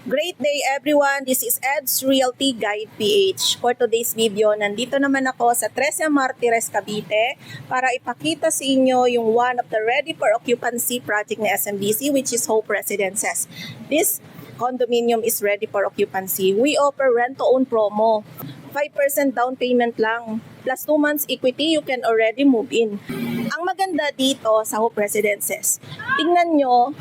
Great day everyone! This is Ed's Realty Guide PH. For today's video, nandito naman ako sa 13 Martires, Cavite para ipakita sa inyo yung one of the ready for occupancy project ni SMDC, which is Hope Residences. This condominium is ready for occupancy. We offer rent-to-own promo. 5% down payment lang. Plus 2 months equity, you can already move in. Ang maganda dito sa Hope Residences, tingnan nyo,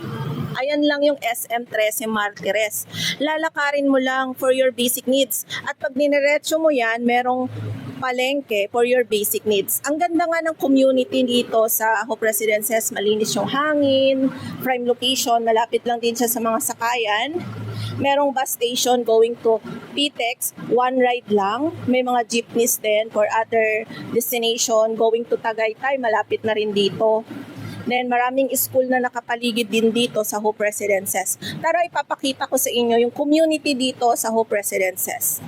ayan lang yung SM 13 Martires. Lalakarin mo lang for your basic needs. At pag diniretso mo yan, merong palengke for your basic needs. Ang ganda nga ng community dito sa Hope Residences. Malinis yung hangin, prime location, malapit lang din siya sa mga sakayan. Merong bus station going to PTEX, one ride lang. May mga jeepneys din for other destination going to Tagaytay, malapit na rin dito. Then maraming school na nakapaligid din dito sa Hope Residences. Tara, ipapakita ko sa inyo yung community dito sa Hope Residences.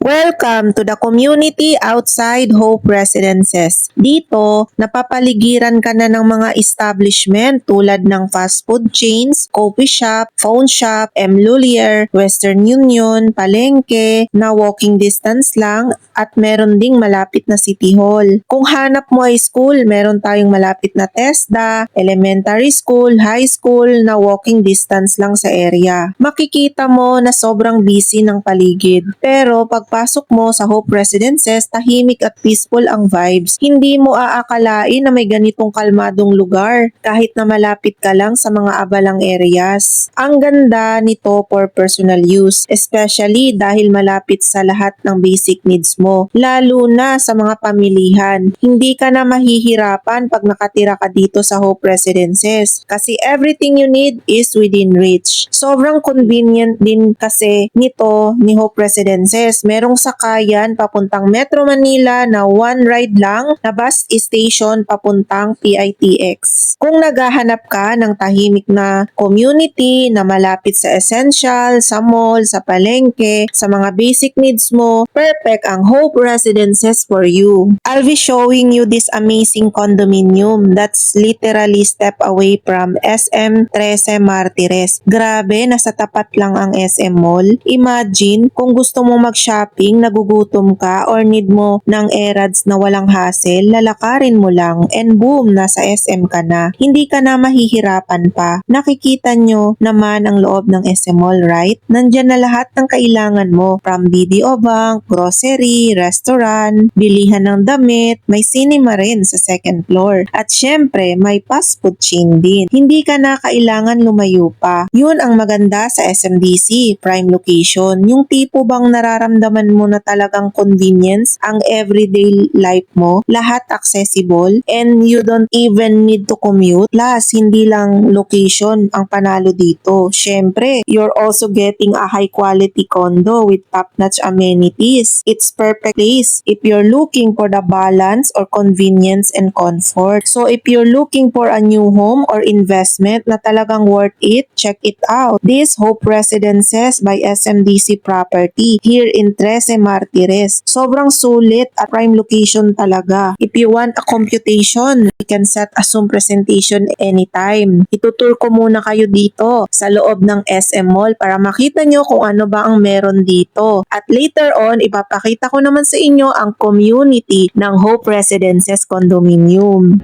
Welcome to the community outside Hope Residences. Dito, napapaligiran ka na ng mga establishment tulad ng fast food chains, coffee shop, phone shop, M. Lulier, Western Union, palengke, na walking distance lang at meron ding malapit na City Hall. Kung hanap mo ay school, meron tayong malapit na TESDA, elementary school, high school na walking distance lang sa area. Makikita mo na sobrang busy ng paligid. Pero pagpasok mo sa Hope Residences, tahimik at peaceful ang vibes. Hindi mo aakalain na may ganitong kalmadong lugar kahit na malapit ka lang sa mga abalang areas. Ang ganda nito for personal use, especially dahil malapit sa lahat ng basic needs mo, lalo na sa mga pamilihan. Hindi ka na mahihirapan pag nakatira ka dito sa Hope Residences kasi everything you need is within reach. Sobrang convenient din kasi nito ni Hope Residences. Merong sakayan papuntang Metro Manila na one ride lang na bus station papuntang PITX. Kung naghahanap ka ng tahimik na community na malapit sa essential, sa mall, sa palengke, sa mga basic needs mo, perfect ang Hope Residences for you. I'll be showing you this amazing condominium that's literally step away from SM 13 Martires. Grabe, nasa tapat lang ang SM Mall. Imagine kung gusto mo mag-shopping, nagugutom ka or need mo ng errands na walang hassle, lalakarin mo lang and boom, nasa SM ka na. Hindi ka na mahihirapan pa. Nakikita nyo naman ang loob ng SM Mall, right? Nandyan na lahat ng kailangan mo from BDO Bank, grocery, restaurant, bilihan ng damit, may cinema rin sa second floor. At syempre, may fast food chain din. Hindi ka na kailangan lumayo pa. Yun ang maganda sa SMDC, prime location. Yung tipo bang nararamdaman mo na talagang convenience ang everyday life mo, lahat accessible, and you don't even need to commute. Plus, hindi lang location ang panalo dito. Syempre, you're also getting a high quality condo with top-notch amenities. It's perfect place if you're looking for the balance or convenience and comfort. So, if you're looking for a new home or investment na talagang worth it, check it out. This Hope Residences by SMDC Property here in 13 Martires. Sobrang sulit at prime location talaga. If you want a computation, you can set a Zoom presentation anytime. Itutur ko muna kayo dito sa loob ng SM Mall para makita nyo kung ano ba ang meron dito. At later on, ipapakita ko naman sa inyo ang community ng Hope Residences Condominium.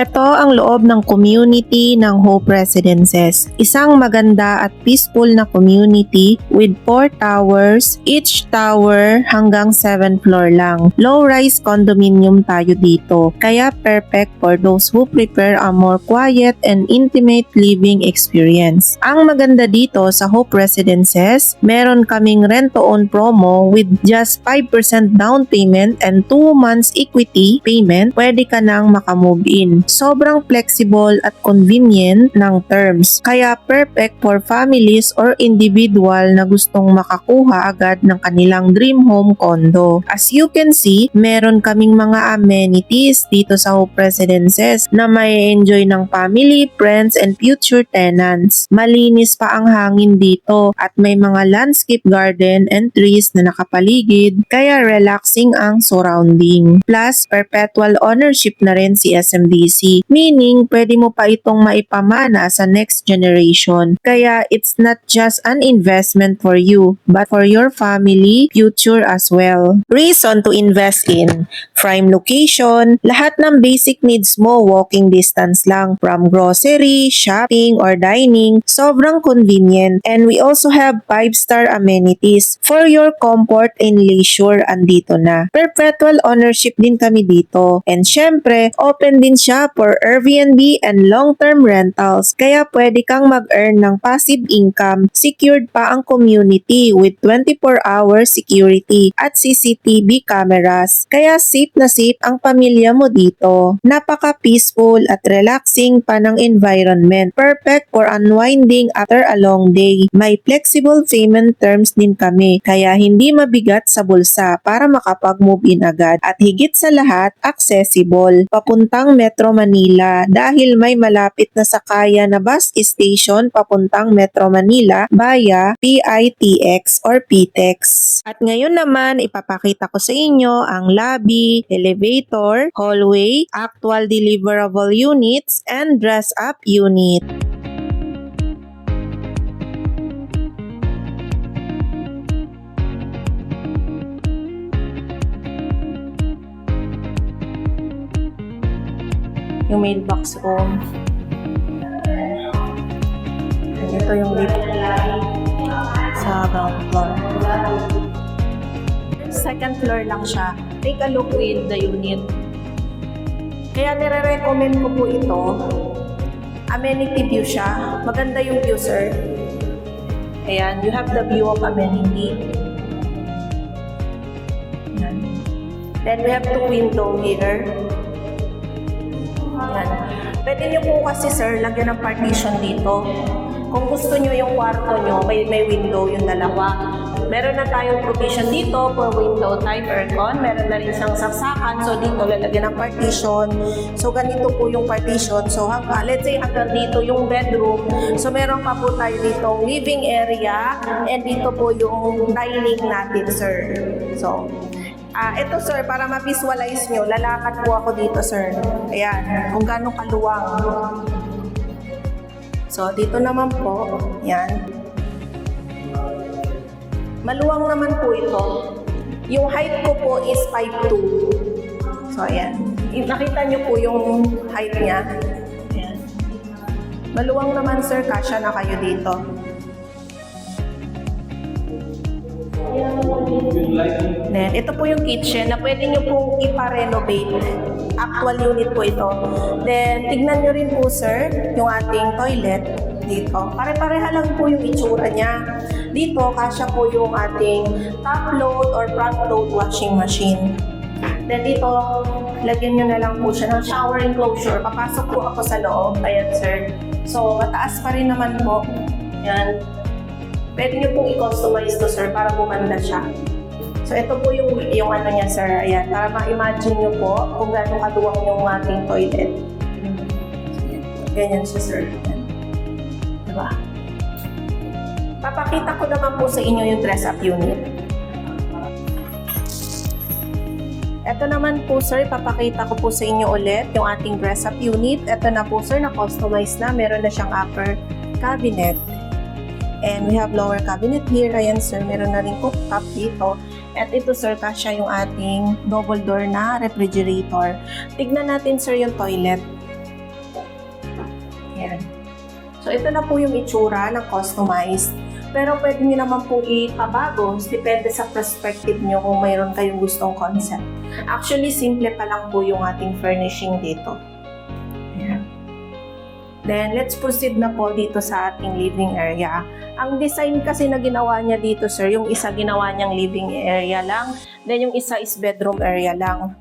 Ito ang loob ng community ng Hope Residences. Isang maganda at peaceful na community with 4 towers, each tower hanggang 7th floor lang. Low-rise condominium tayo dito, kaya perfect for those who prefer a more quiet and intimate living experience. Ang maganda dito sa Hope Residences, meron kaming rent-to-own promo with just 5% down payment and 2 months equity payment, pwede ka nang makamove in. Sobrang flexible at convenient ng terms, kaya perfect for families or individual na gustong makakuha agad ng kanilang dream home condo. As you can see, meron kaming mga amenities dito sa Hope Residences na may enjoy ng family, friends, and future tenants. Malinis pa ang hangin dito at may mga landscape garden and trees na nakapaligid, kaya relaxing ang surrounding. Plus, perpetual ownership na rin si SMDC, meaning pwede mo pa itong maipamana sa next generation. Kaya it's not just an investment for you, but for your family, future as well. Reason to invest in: prime location, lahat ng basic needs mo walking distance lang, from grocery, shopping, or dining, sobrang convenient. And we also have 5-star amenities for your comfort and leisure. Andito na. Perpetual ownership din kami dito. And syempre, open din siya for Airbnb and long-term rentals. Kaya pwede kang mag-earn ng passive income. Secured pa ang community with 24-hour security at CCTV cameras. Kaya safe na safe ang pamilya mo dito. Napaka-peaceful at relaxing pa ng environment. Perfect for unwinding after a long day. May flexible payment terms din kami. Kaya hindi mabigat sa bulsa para makapag-move in agad. At higit sa lahat, accessible papuntang Metro Manila dahil may malapit na sakayan na bus station papuntang Metro Manila via PITX or PTEX. At ngayon naman, ipapakita ko sa inyo ang lobby, elevator, hallway, actual deliverable units, and dress-up unit. Yung mailbox room. Ito yung lift sa ground floor. Second floor lang siya. Take a look with the unit. Kaya nire-recommend ko po ito. Amenity view siya. Maganda yung view, sir. Ayan, you have the view of amenity. Ayan. Then we have 2 window here. Yan. Pwede nyo po kasi sir, lagyan ng partition dito. Kung gusto nyo yung kwarto nyo, may window yung dalawa. Meron na tayong provision dito for window type aircon. Meron na rin siyang saksakan. So dito lalagyan ng partition. So ganito po yung partition. So let's say hanggang dito yung bedroom. So meron pa po tayo ditong living area. And dito po yung dining natin sir. So ito sir, para ma-visualize nyo, lalakad po ako dito sir. Ayan, kung gaano kaluwang. So, dito naman po, yan. Maluwang naman po ito. Yung height ko po is 5'2". So, ayan. Nakita nyo po yung height niya. Ayan. Maluwang naman sir, kasya na kayo dito. Then, ito po yung kitchen na pwede nyo pong ipa-renovate. Actual unit po ito. Then, tignan nyo rin po sir, yung ating toilet dito. Pare-pareha lang po yung itsura niya. Dito, kasya po yung ating top load or front load washing machine. Then dito, lagyan nyo na lang po siya ng shower enclosure. Papasok po ako sa loob. Ayan sir. So, mataas pa rin naman po. Yan. Pwede nyo pong i-customize to sir para bumanda siya. So ito po yung ano niya sir. Ayan, para ma-imagine nyo po kung gaano kaluwang yung ating toilet. Ganyan siya sir. Ayan. Diba? Papakita ko naman po sa inyo yung dress-up unit. Ito naman po sir, papakita ko po sa inyo ulit yung ating dress-up unit. Ito na po sir, na-customize na. Meron na siyang upper cabinet. And we have lower cabinet here. Ayan sir, meron na rin cooktop dito. At ito sir, kasya yung ating double door na refrigerator. Tignan natin sir yung toilet. So, ito na po yung itsura ng customized. Pero pwede nyo naman po ipabago, depende sa perspective nyo kung mayroon kayong gustong concept. Actually, simple pa lang po yung ating furnishing dito. Ayan. Then, let's proceed na po dito sa ating living area. Ang design kasi na ginawa niya dito, sir, yung isa ginawa niyang living area lang, then yung isa is bedroom area lang.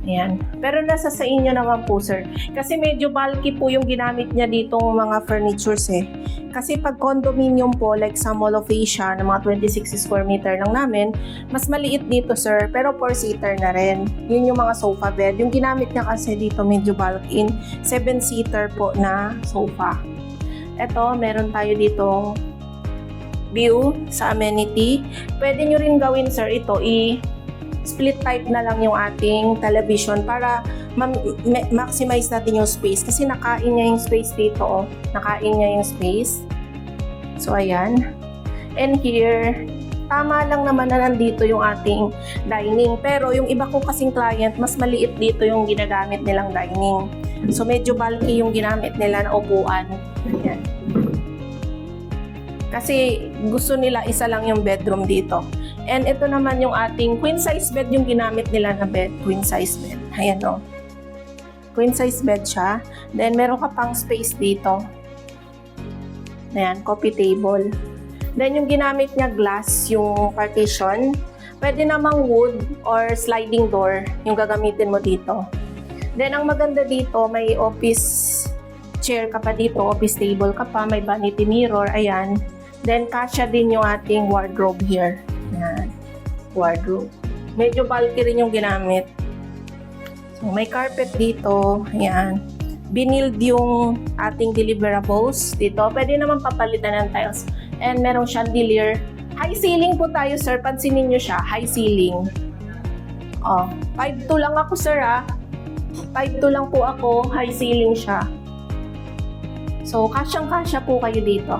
Ayan. Pero nasa sa inyo naman po, sir. Kasi medyo bulky po yung ginamit niya ditong mga furnitures eh. Kasi pag condominium po, like sa Mall of Asia, na mga 26 square meter lang namin, mas maliit dito, sir. Pero 4-seater na rin. Yun yung mga sofa bed. Yung ginamit niya kasi dito medyo bulky in 7-seater po na sofa. Eto, meron tayo ditong view sa amenity. Pwede nyo rin gawin, sir, ito split type na lang yung ating television para maximize natin yung space kasi nakain niya yung space dito, oh. Nakain niya yung space. So, ayan. And here, tama lang naman na nandito yung ating dining. Pero yung iba ko kasing client, mas maliit dito yung ginagamit nilang dining. So, medyo bulky yung ginamit nila na upuan. Ayan. Kasi gusto nila isa lang yung bedroom dito. And ito naman yung ating queen size bed yung ginamit nila na bed, queen size bed. Ayan o. Queen size bed siya. Then meron ka pang space dito. Ayan, coffee table. Then yung ginamit niya glass, yung partition. Pwede namang wood or sliding door yung gagamitin mo dito. Then ang maganda dito, may office chair ka pa dito, office table ka pa, may vanity mirror, ayan. Then kasya din yung ating wardrobe here. Ayan, wardrobe. Medyo bulky rin yung ginamit. So, may carpet dito. Ayan. Binild yung ating deliverables dito. Pwede naman papalitan ng tiles. And merong chandelier. High ceiling po tayo, sir. Pansinin nyo siya. High ceiling. Oh, 5'2 lang ako, sir, ha. 5'2 lang po ako. High ceiling siya. So, kasyang-kasya po kayo dito.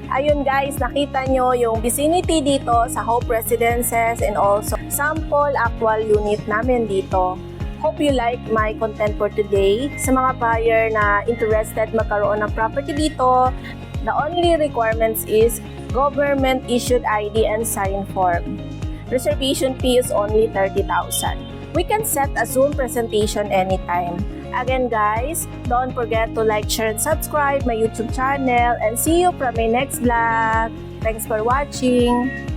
Ayun guys, nakita nyo yung vicinity dito sa Hope Residences and also sample actual unit namin dito. Hope you like my content for today. Sa mga buyer na interested magkaroon ng property dito, the only requirements is government issued ID and sign form. Reservation fee is only 30,000. We can set a Zoom presentation anytime. Again guys, don't forget to like, share, and subscribe my YouTube channel and see you from my next vlog. Thanks for watching!